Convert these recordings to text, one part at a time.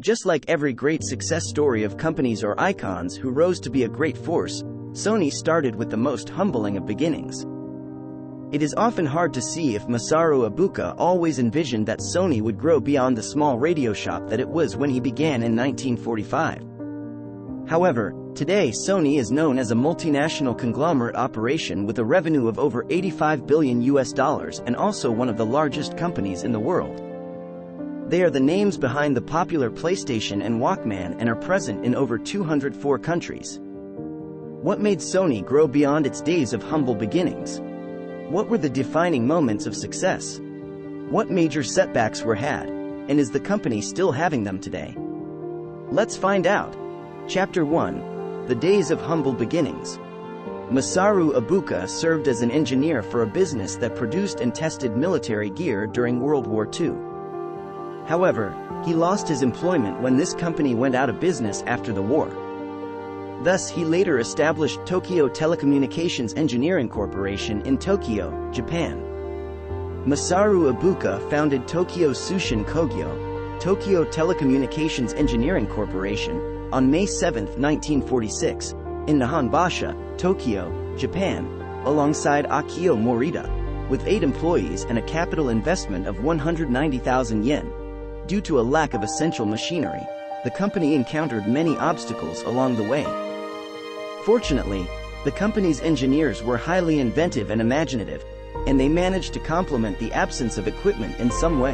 Just like every great success story of companies or icons who rose to be a great force, Sony started with the most humbling of beginnings. It is often hard to see if Masaru Ibuka always envisioned that Sony would grow beyond the small radio shop that it was when he began in 1945. However, today Sony is known as a multinational conglomerate operation with a revenue of over $85 billion and also one of the largest companies in the world. They are the names behind the popular PlayStation and Walkman and are present in over 204 countries. What made Sony grow beyond its days of humble beginnings? What were the defining moments of success? What major setbacks were had, and is the company still having them today? Let's find out. Chapter 1: The Days of Humble Beginnings. Masaru Ibuka served as an engineer for a business that produced and tested military gear during World War II. However, he lost his employment when this company went out of business after the war. Thus, he later established Tokyo Telecommunications Engineering Corporation in Tokyo, Japan. Masaru Ibuka founded Tokyo Tsushin Kogyo, Tokyo Telecommunications Engineering Corporation, on May 7, 1946, in Nihonbashi, Tokyo, Japan, alongside Akio Morita, with 8 employees and a capital investment of 190,000 yen. Due to a lack of essential machinery, the company encountered many obstacles along the way. Fortunately, the company's engineers were highly inventive and imaginative, and they managed to complement the absence of equipment in some way.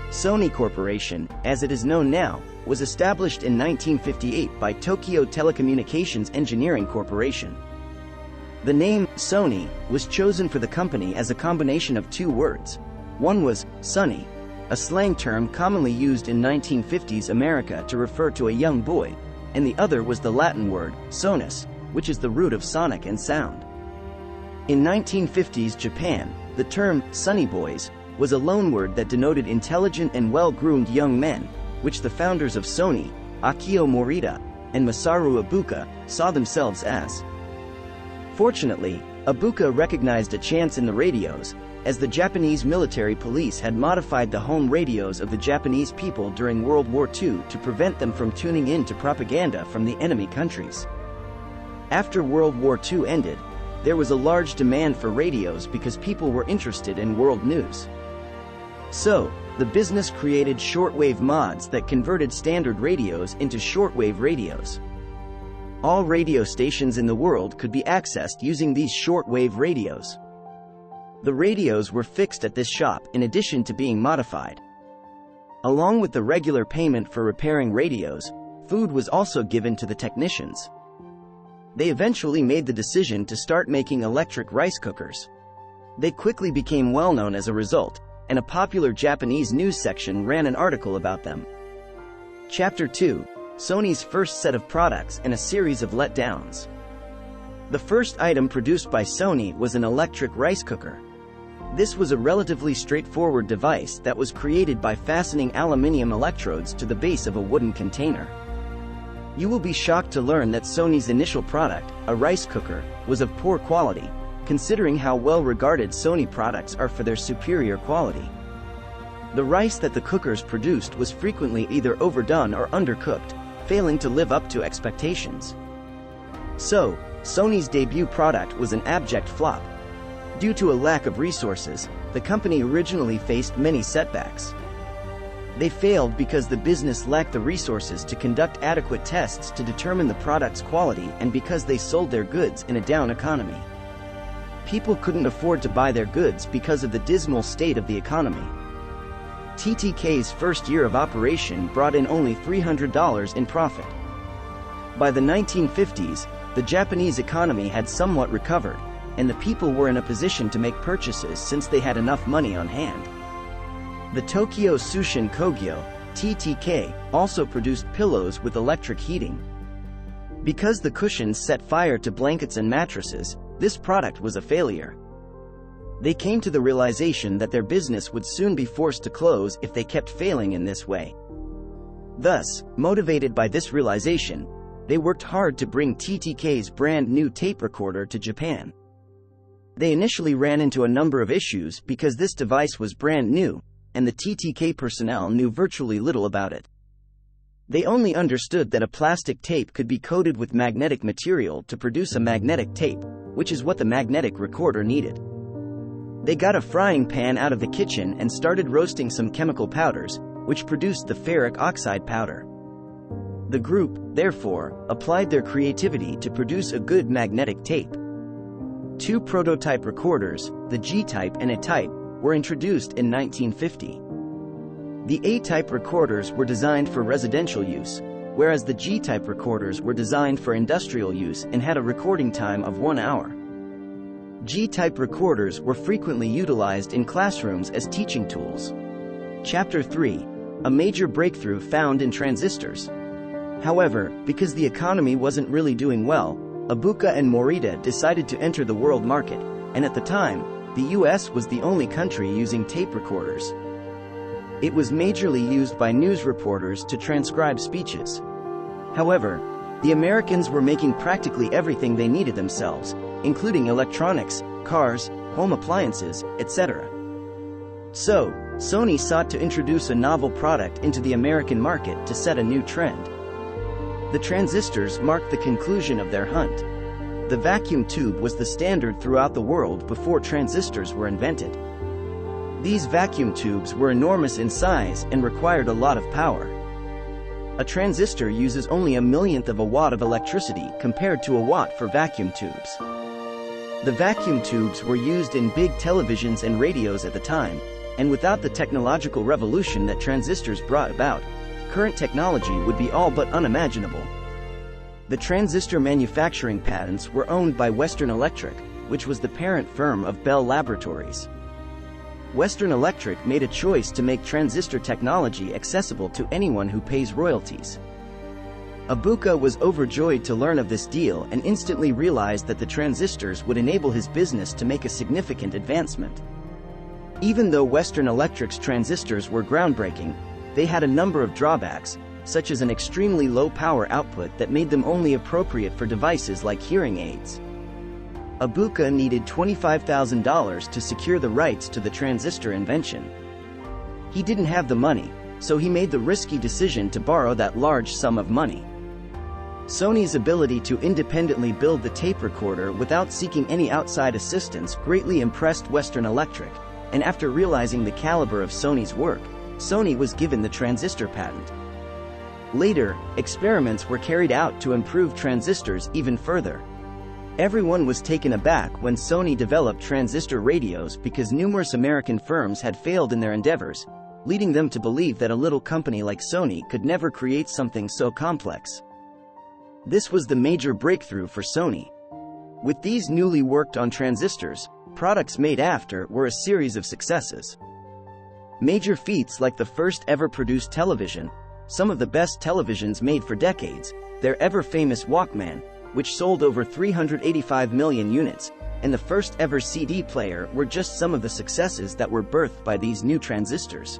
Sony Corporation, as it is known now, was established in 1958 by Tokyo Telecommunications Engineering Corporation. The name, Sony, was chosen for the company as a combination of 2 words. One was, Sonny, a slang term commonly used in 1950s America to refer to a young boy, and the other was the Latin word, sonus, which is the root of sonic and sound. In 1950s Japan, the term, Sonny Boys, was a loanword that denoted intelligent and well-groomed young men, which the founders of Sony, Akio Morita, and Masaru Ibuka, saw themselves as. Fortunately, Ibuka recognized a chance in the radios, as the Japanese military police had modified the home radios of the Japanese people during World War II to prevent them from tuning in to propaganda from the enemy countries. After World War II ended, there was a large demand for radios because people were interested in world news. So, the business created shortwave mods that converted standard radios into shortwave radios. All radio stations in the world could be accessed using these shortwave radios. The radios were fixed at this shop in addition to being modified. Along with the regular payment for repairing radios, food was also given to the technicians. They eventually made the decision to start making electric rice cookers. They quickly became well known as a result, and a popular Japanese news section ran an article about them. Chapter 2: Sony's first set of products and a series of letdowns. The first item produced by Sony was an electric rice cooker. This was a relatively straightforward device that was created by fastening aluminium electrodes to the base of a wooden container. You will be shocked to learn that Sony's initial product, a rice cooker, was of poor quality, considering how well regarded Sony products are for their superior quality. The rice that the cookers produced was frequently either overdone or undercooked, failing to live up to expectations. So, Sony's debut product was an abject flop. Due to a lack of resources, the company originally faced many setbacks. They failed because the business lacked the resources to conduct adequate tests to determine the product's quality and because they sold their goods in a down economy. People couldn't afford to buy their goods because of the dismal state of the economy. TTK's first year of operation brought in only $300 in profit. By the 1950s, the Japanese economy had somewhat recovered, and the people were in a position to make purchases since they had enough money on hand. The Tokyo Tsushin Kogyo, TTK, also produced pillows with electric heating. Because the cushions set fire to blankets and mattresses, this product was a failure. They came to the realization that their business would soon be forced to close if they kept failing in this way. Thus, motivated by this realization, they worked hard to bring TTK's brand new tape recorder to Japan. They initially ran into a number of issues because this device was brand new, and the TTK personnel knew virtually little about it. They only understood that a plastic tape could be coated with magnetic material to produce a magnetic tape, which is what the magnetic recorder needed. They got a frying pan out of the kitchen and started roasting some chemical powders, which produced the ferric oxide powder. The group, therefore, applied their creativity to produce a good magnetic tape. Two prototype recorders, the G-type and A-type, were introduced in 1950. The A-type recorders were designed for residential use, whereas the G-type recorders were designed for industrial use and had a recording time of 1 hour. G-type recorders were frequently utilized in classrooms as teaching tools. Chapter 3: A major breakthrough found in transistors. However, because the economy wasn't really doing well, Ibuka and Morita decided to enter the world market, and at the time, the US was the only country using tape recorders. It was majorly used by news reporters to transcribe speeches. However, the Americans were making practically everything they needed themselves, including electronics, cars, home appliances, etc. So, Sony sought to introduce a novel product into the American market to set a new trend. The transistors marked the conclusion of their hunt. The vacuum tube was the standard throughout the world before transistors were invented. These vacuum tubes were enormous in size and required a lot of power. A transistor uses only a millionth of a watt of electricity compared to a watt for vacuum tubes. The vacuum tubes were used in big televisions and radios at the time, and without the technological revolution that transistors brought about, current technology would be all but unimaginable. The transistor manufacturing patents were owned by Western Electric, which was the parent firm of Bell Laboratories. Western Electric made a choice to make transistor technology accessible to anyone who pays royalties. Ibuka was overjoyed to learn of this deal and instantly realized that the transistors would enable his business to make a significant advancement. Even though Western Electric's transistors were groundbreaking, they had a number of drawbacks, such as an extremely low power output that made them only appropriate for devices like hearing aids. Ibuka needed $25,000 to secure the rights to the transistor invention. He didn't have the money, so he made the risky decision to borrow that large sum of money. Sony's ability to independently build the tape recorder without seeking any outside assistance greatly impressed Western Electric, and after realizing the caliber of Sony's work, Sony was given the transistor patent. Later, experiments were carried out to improve transistors even further. Everyone was taken aback when Sony developed transistor radios because numerous American firms had failed in their endeavors, leading them to believe that a little company like Sony could never create something so complex. This was the major breakthrough for Sony. With these newly worked on transistors, products made after were a series of successes. Major feats like the first ever produced television, some of the best televisions made for decades, their ever-famous Walkman, which sold over 385 million units, and the first ever CD player were just some of the successes that were birthed by these new transistors.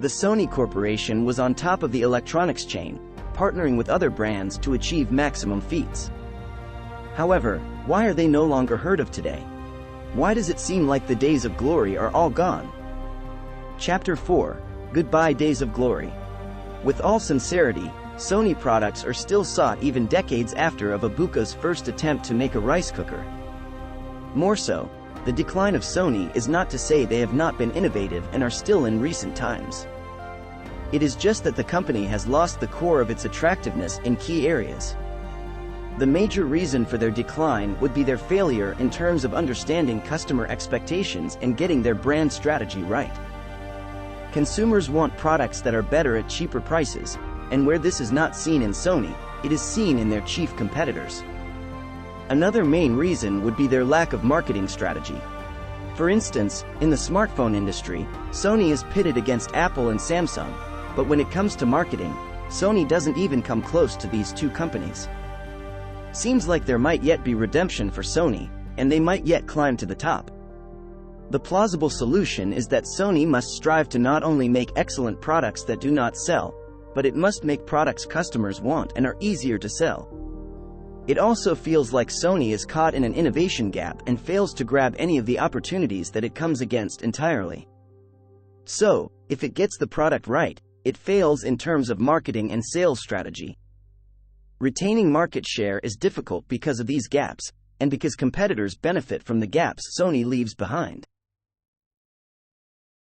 The Sony Corporation was on top of the electronics chain, partnering with other brands to achieve maximum feats. However, why are they no longer heard of today? Why does it seem like the days of glory are all gone? Chapter 4: Goodbye Days of Glory. With all sincerity, Sony products are still sought even decades after Ibuka's first attempt to make a rice cooker. More so, the decline of Sony is not to say they have not been innovative and are still in recent times. It is just that the company has lost the core of its attractiveness in key areas. The major reason for their decline would be their failure in terms of understanding customer expectations and getting their brand strategy right. Consumers want products that are better at cheaper prices, and where this is not seen in Sony, it is seen in their chief competitors. Another main reason would be their lack of marketing strategy. For instance, in the smartphone industry, Sony is pitted against Apple and Samsung, but when it comes to marketing, Sony doesn't even come close to these two companies. Seems like there might yet be redemption for Sony, and they might yet climb to the top. The plausible solution is that Sony must strive to not only make excellent products that do not sell, but it must make products customers want and are easier to sell. It also feels like Sony is caught in an innovation gap and fails to grab any of the opportunities that it comes against entirely. So, if it gets the product right, it fails in terms of marketing and sales strategy. Retaining market share is difficult because of these gaps, and because competitors benefit from the gaps Sony leaves behind.